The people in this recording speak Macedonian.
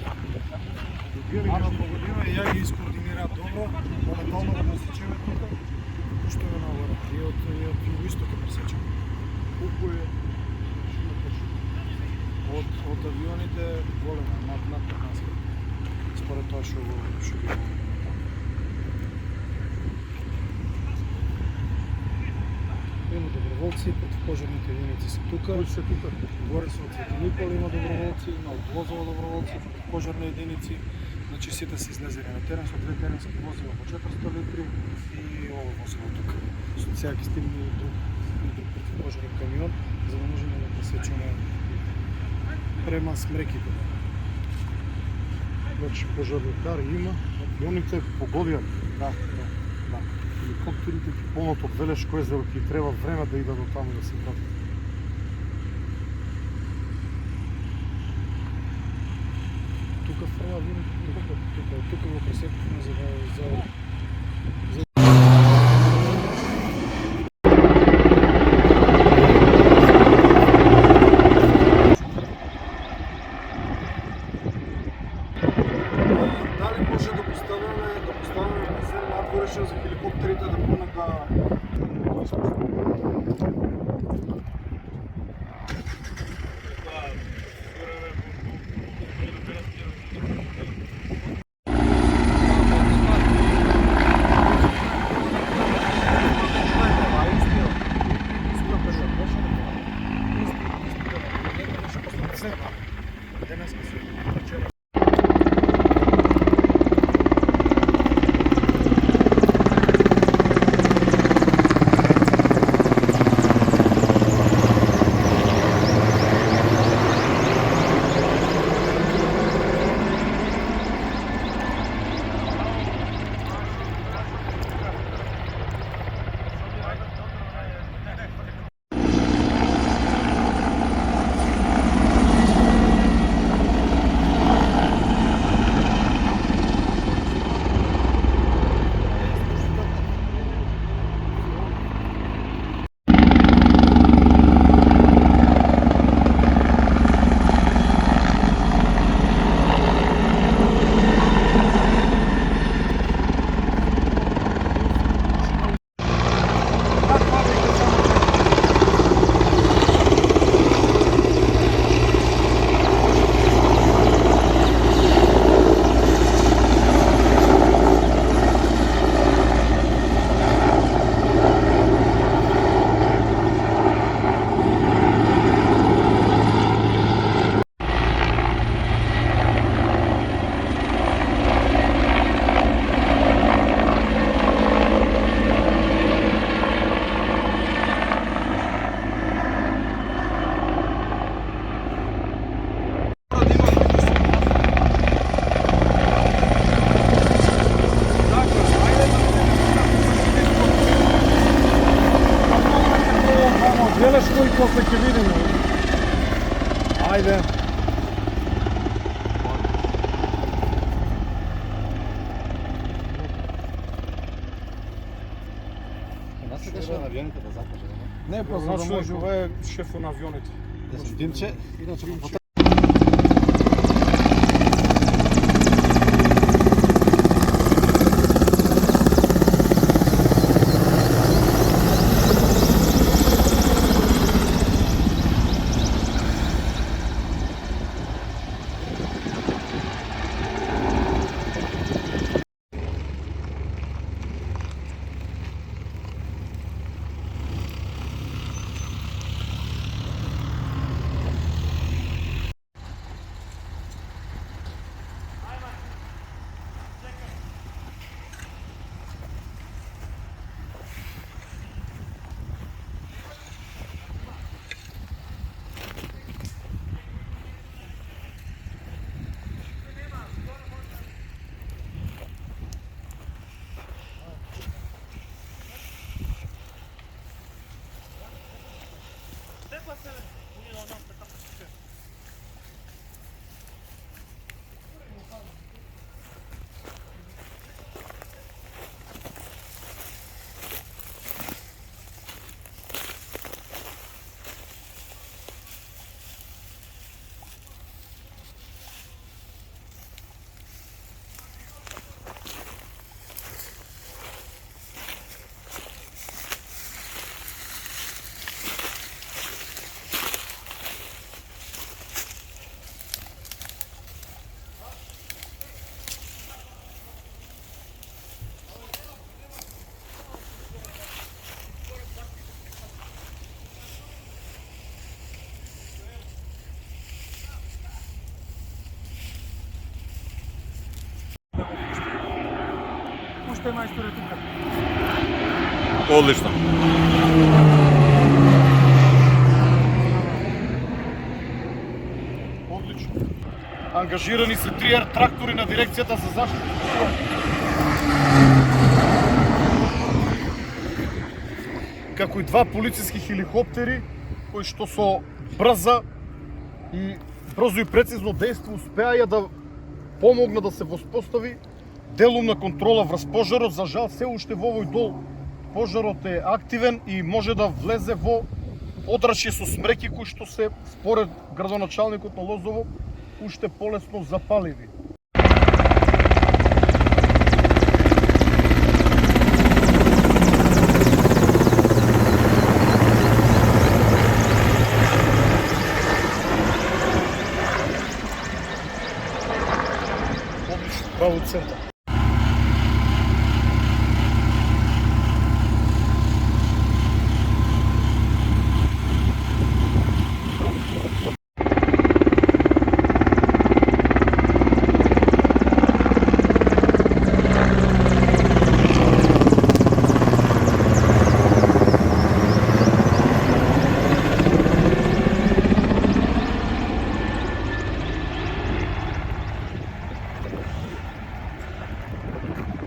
Ана погодина и ја ги искоординираат добро, моментално го насечеме тука, пуштаме нагоре. И од југоистока пресечаме. Колку е широко? Од авионите голема, над 15 км. Според тоа што го има доброволци, противопожарните единици се тука. Кои се тука? Горе се од Свети Никола има доброволци, има од Лозово доброволци, противопожарни единици. Значи сите се излезени на терен со две теренски возила по 400 литри и ово возило тука. Сега ќе стигне и друг противопожарен камион, за да можеме да пресечеме према смреките. Значи пожарникари има, авионите погодија. Да. Helikopтерите ќе полнат од Велешко езеро, ќе треба време да идат до таму да се вратат. Тука фрла авионите, тука го пресекуваме за дали може да поставяме базен надворешен за хеликоптерите да понека Велешко и после ќе видиме. Ајде. На авионите да закаже, Не, па за да може, ова е шефот на авионите. Димче, иначе Уште мајсторе тука. Одлично. Одлично. Ангажирани се 3 трактори на дирекцијата за заштита. Како и 2 полициски хеликоптери кои што со брзо и прецизно дејство успеаја да помогна да се воспостави делумна контрола врз пожарот. За жал се уште во овој дол пожарот е активен и може да влезе во одрачје со смреки кои што се според градоначалникот на Лозово уште полесно запаливи. Одлично, право центар.